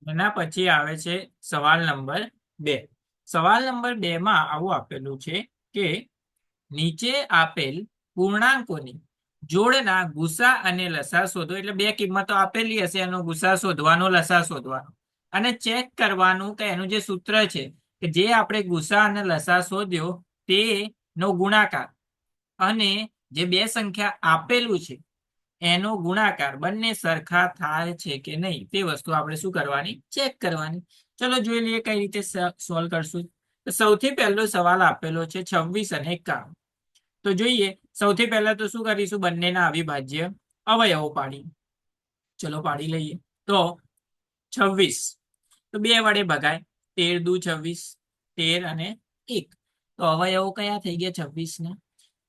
એના પછી આવે છે સવાલ નંબર 2. સવાલ નંબર 2 માં આવું આપેલું છે કે નીચે આપેલ પૂર્ણાંકોની જોડના ગુસા અને લસા શોધો. એટલે બે કિંમતો આપેલી હશે, એનો ગુસા શોધવાનો, લસા શોધવાનો અને ચેક કરવાનું કે એનું જે સૂત્ર છે કે જે આપણે ગુસા અને લસા શોધ્યો તેનો ગુણાકાર અને જે બે સંખ્યા આપેલું છે એનો ગુણાકાર બંને સરખા થાય છે કે નહીં તે વસ્તુ આપણે શું કરવાની, ચેક કરવાની. ચલો જોઈ લઈએ કઈ રીતે સોલ્વ કરશું. તો સૌથી પહેલો સવાલ આપેલો છે 26 અને 51. તો જોઈએ સૌથી પહેલા તો શું કરીશું, બંનેના અવિભાજ્ય અવયવો પાડી. ચલો પાડી લઈએ. તો 26 તો 2 વડે ભગાય, 13 દુ 26, 13 અને 1. તો અવયવો કયા થઈ ગયા 26 ના?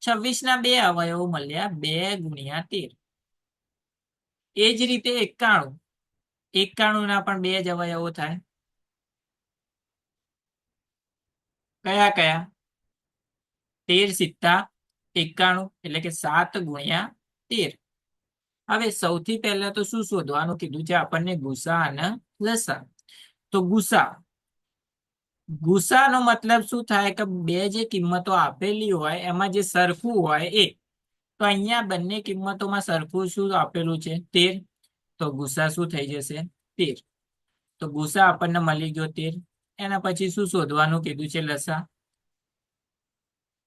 26 ના બે અવયવો મળ્યા 2 ગુણ્યા 13. એ જ રીતે 91, 91 ના પણ બે જ અવયવો થાય. કયા કયા? 13 સિત્તા 91, એટલે કે 7 ગુણ્યા 13. હવે સૌથી પહેલા તો શું શોધવાનું કીધું છે આપણને, ગુસા અને લસા. તો ગુસાનો મતલબ શું થાય કે બે જે કિંમતો આપેલી હોય એમાં જે સરખું હોય એ. તો અહીંયા બંને કિંમતોમાં સરખું શું આપેલું છે, 13. તો ગુસા શું થઈ જશે, 13. તો ગુસા આપણને મળી ગયો 13. એના પછી શું શોધવાનું કીધું છે,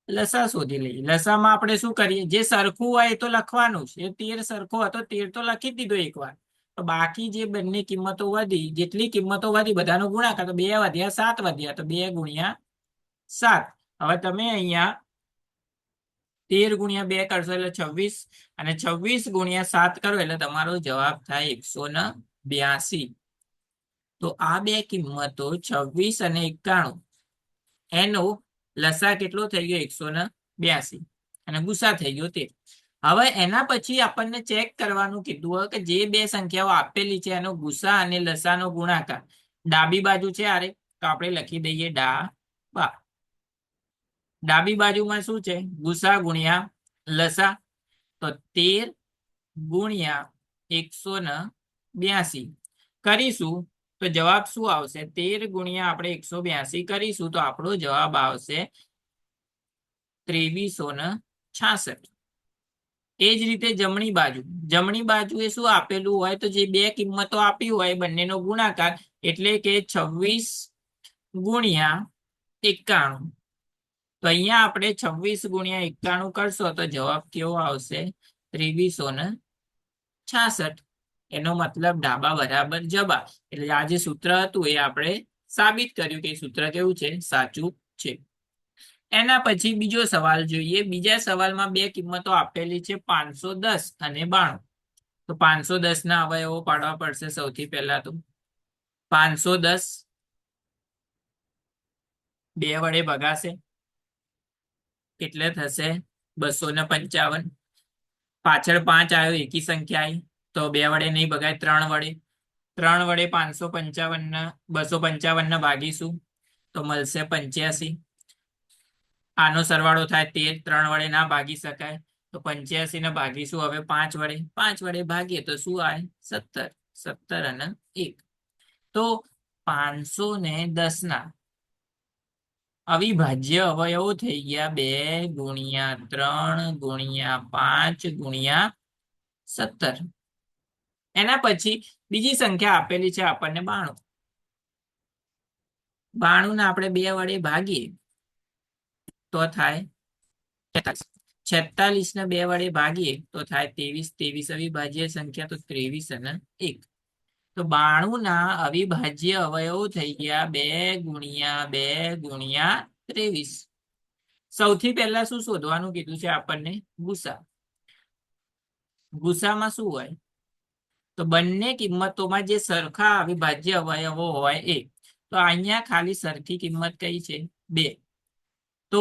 લસા શોધી લઈએ. લસામાં આપણે શું કરીએ, જે સરખું હોય એ તો લખવાનું જ. એ 13 સરખો હતો, 13 તો લખી દીધો એકવાર. તો બાકી જે બંને કિંમતો વધી, જેટલી કિંમતો વધી બધાનો ગુણાકાર, તો 2 વધ્યા 7 વધ્યા, તો 2 ગુણ્યા 7. હવે તમે અહીંયા 13 ગુણ્યા 2 કરશો એટલે 26 અને 26 ગુણ્યા 7 કરો એટલે તમારો જવાબ થાય 182. તો આ બે કિંમતો 26 અને 91, એનો લસા કેટલો થઈ ગયો, 182 અને ગુસા થઈ ગયો 13. હવે એના પછી આપણને ચેક કરવાનું કીધું હોય કે જે બે સંખ્યાઓ આપેલી છે એનો ગુસા અને લસાનો ગુણાકાર. ડાબી બાજુ છે આરે, તો આપણે લખી દઈએ ડાબી બાજુમાં શું છે, ગુસા ગુણ્યા લસા. તો 13 ગુણ્યા 182 કરીશું તો જવાબ શું આવશે, 13 ગુણ્યા આપણે 182 કરીશું તો આપણો જવાબ આવશે 2366. એ જ રીતે જમણી બાજુ એ શું આપેલું હોય, તો જે બે કિંમતો આપી હોય બંનેનો ગુણાકાર, એટલે કે 26 ગુણ્યા 91. તો અહીંયા આપણે 26 ગુણ્યા 91 કરશો તો જવાબ કેવો આવશે, 2366. એનો મતલબ ડાબા બરાબર જબા. એટલે આ જે સૂત્ર હતું એ આપણે સાબિત કર્યું કે સૂત્ર કેવું છે, સાચું છે. એના પછી બીજો સવાલ જોઈએ. બીજા સવાલમાં બે કિંમતો આપેલી છે 510 અને 92. તો 510 ના અવયવો પાડવા પડશે. સૌથી પહેલા તો 510 2 વડે ભગાશે એટલે થશે 255. પાછળ 5 આવ્યો, એકી સંખ્યા આવી, તો 2 વડે નહીં ભગાય, 3 વડે. 3 વડે 255 ને ભાગીશું તો મળશે 85. આનો સરવાળો થાય 13, 3 વડે ના ભાગી શકાય, તો 85 ને ભાગીશું હવે 5 વડે. 5 વડે ભાગીએ તો શું આવે, 17. 17 અને 1. તો 510 ના અવિભાજ્ય અવયવો થઈ ગયા 2 ગુણ્યા 3 ગુણ્યા 5 ગુણ્યા 17. એના પછી બીજી સંખ્યા આપેલી છે આપણને 92. 92 ને આપણે 2 વડે ભાગીએ તો થાય 46. 46 ને 2 વડે ભાગીએ તો થાય 23. 23 અવિભાજ્ય સંખ્યા, તો 23 અને 1. તો 92 ના અવિભાજ્ય અવયવો થઈ ગયા 2 ગુણ્યા 2 ગુણ્યા 23. સૌથી પહેલા શું શોધવાનું કીધું છે આપણને, ગુસામાં શું હોય, તો બંને કિંમતોમાં જે સરખા અવિભાજ્ય અવયવો હોય એ. તો અહીંયા ખાલી સરખી કિંમત કઈ છે, 2. તો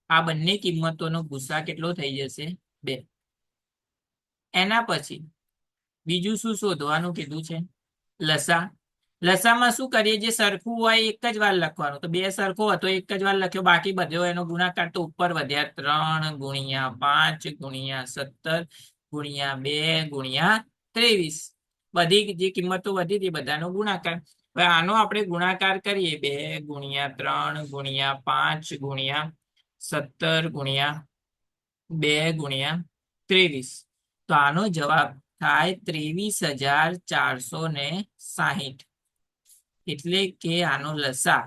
આ બંને કિંમતોનો ગુસા કેટલો થઈ જશે, 2. એના પછી બીજું શું શોધવાનું કીધું છે, લસામાં શું કરીએ, જે સરખું હોય એક જ વાર લખવાનું. તો 2 સરખો હતો, એક જ વાર લખ્યો, બાકી બધો એનો ગુણાકાર તો ઉપર વધ્યા 3 ગુણ્યા 5 ગુણ્યા 17 ગુણ્યા 2 ગુણ્યા 23. બધી જે કિંમતો વધી હતી બધાનો ગુણાકાર. હવે આનો આપણે ગુણાકાર કરીએ 2 ગુણ્યા 3 ગુણ્યા 5 ગુણ્યા 17 ગુણ્યા 2 ગુણ્યા 23, તો આનો જવાબ થાય 23,460, એટલે કે આનો લસા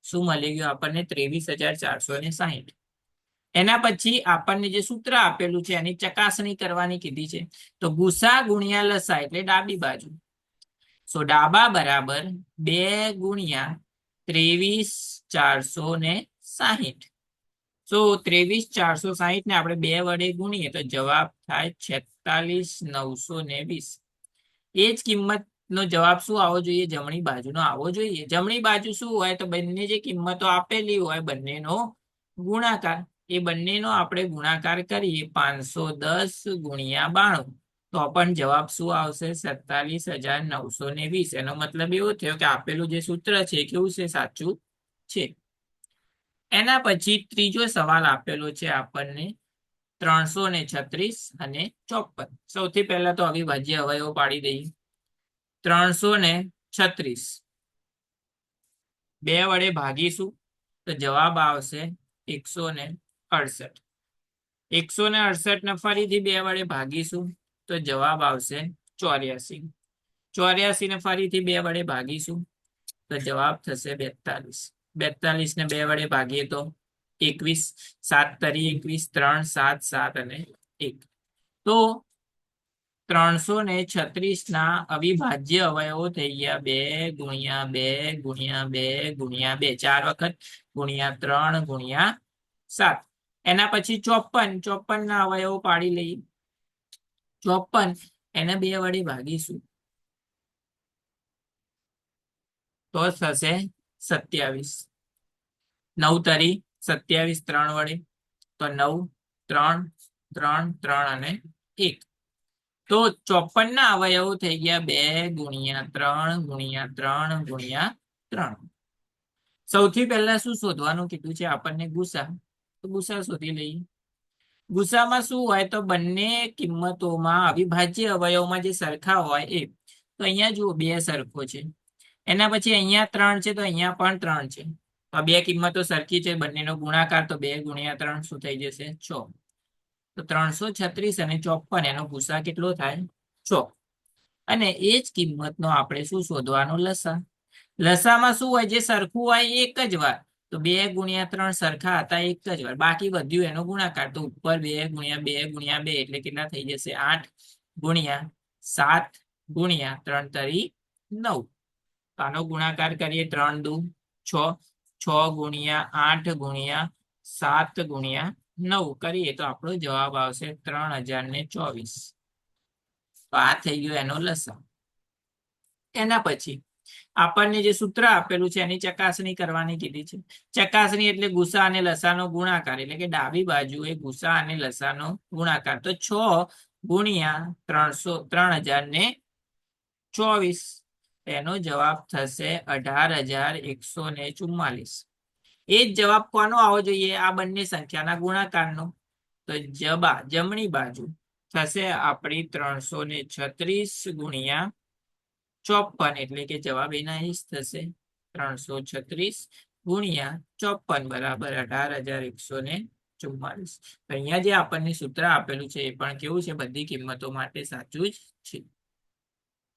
શું મળી ગયું આપણને 23,460. એના પછી આપણને જે સૂત્ર આપેલું છે એની ચકાસણી કરવાની કીધી છે, તો ગુસા ગુણ્યા લસા એટલે ડાબી બાજુ. સો ડાબા બરાબર 2 ગુણ્યા 23,460. સો 23,460 ને આપણે 2 વડે ગુણીએ તો જવાબ થાય 46,920. એ જ કિંમત નો જવાબ શું આવવો જોઈએ? જમણી બાજુનો આવવો જોઈએ. જમણી બાજુ શું હોય? તો બંને જે કિંમતો આપેલી હોય બંનેનો ગુણાકાર. એ બંનેનો આપણે ગુણાકાર કરીએ 510 ગુણ્યા 92, તો પણ જવાબ શું આવશે? 47,920. એનો મતલબ એવો થયો કે આપેલું જે સૂત્ર છે કેવું છે? સાચું છે. એના પછી ત્રીજો સવાલ આપેલો છે આપણને 336 અને 54. સૌથી પહેલા તો અવિભાજ્ય અવયવો પાડી દઈએ. 336 2 વડે ભાગીશું તો જવાબ આવશે 168. 168 ને ફરીથી 2 વડે ભાગીશું તો જવાબ આવશે 84. 84 ને ફરીથી 2 વડે ભાગીશું તો જવાબ થશે 42. 42 ને 2 વડે ભાગીએ તો 21. 7 તરી 21, 3 7 7 અને 1. તો 336 ના અવિભાજ્ય અવયવો થઈ ગયા 2 ગુણ્યા 2 ગુણ્યા 2 ગુણ્યા 2, 4 વખત ગુણ્યા 3 ગુણ્યા 7. એના પછી 54 ના અવયવો પાડી લઈએ. 54 એને 2 વડે ભાગીશું તો થશે 27. 9 તરી 27 3 વડે તો 9 3 3 3 અને 1. તો 54 ના અવયવો થઈ ગયા 2 ગુણ્યા 3 ગુણ્યા 3 ગુણ્યા 3. સૌથી પહેલા શું શોધવાનું કીધું છે આપણને? ગુસા. તો ગુસા શોધી લઈએ. ગુસામાં શું હોય? તો બંને કિંમતોમાં અવિભાજ્ય અવયવમાં જે સરખા હોય એ. તો અહીંયા જુઓ 2 સરખો છે. એના પછી અહીંયા 3 છે તો અહીંયા પણ 3 છે. તો 2 કિંમતો સરખી છે, બંનેનો ગુણાકાર તો 2 ગુણ્યા 3 શું થઈ જશે? 6. તો 336 અને 54 એનો ગુસા કેટલો થાય? 6. અને એ જ કિંમતનો આપણે શું શોધવાનો? લસા. લસામાં શું હોય? જે સરખું હોય એક જ વાર. તો 2 ગુણ્યા 3 સરખા હતા એક જ વાર, બાકી વધ્યું એનો ગુણાકાર. તો ઉપર 2 ગુણ્યા 2 ગુણ્યા 2 એટલે કેટલા થઈ જશે? 8 ગુણ્યા 7 ગુણ્યા 3 તરી 9. તો આનો ગુણાકાર કરીએ 3 દુ 6. 6 ગુણ્યા 8 ગુણ્યા 7 ગુણ્યા 9 કરીએ તો આપણો જવાબ આવશે 3024. તો આ થઈ ગયો એનો લસા. એના પછી આપણને જે સૂત્ર આપેલું છે એની ચકાસણી કરવાની કીધી છે. ચકાસણી એટલે ગુસા અને લસાનો ગુણાકાર, એટલે કે ડાબી બાજુ એ ગુસા અને લસાનો ગુણાકાર. તો 6 ગુણ્યા 3024, એનો જવાબ થશે 18,144. એ જ જવાબ કોનો આવવો જોઈએ? આ બંને સંખ્યાના ગુણાકારનો. તો જમણી બાજુ થશે આપણી 336 ગુણ્યા 54, એટલે કે જવાબ એના જ થશે 336 ગુણ્યા 54 બરાબર 18,144. અહીંયા જે આપણને સૂત્ર આપેલું છે એ પણ કેવું છે? બધી કિંમતો માટે સાચું જ છે.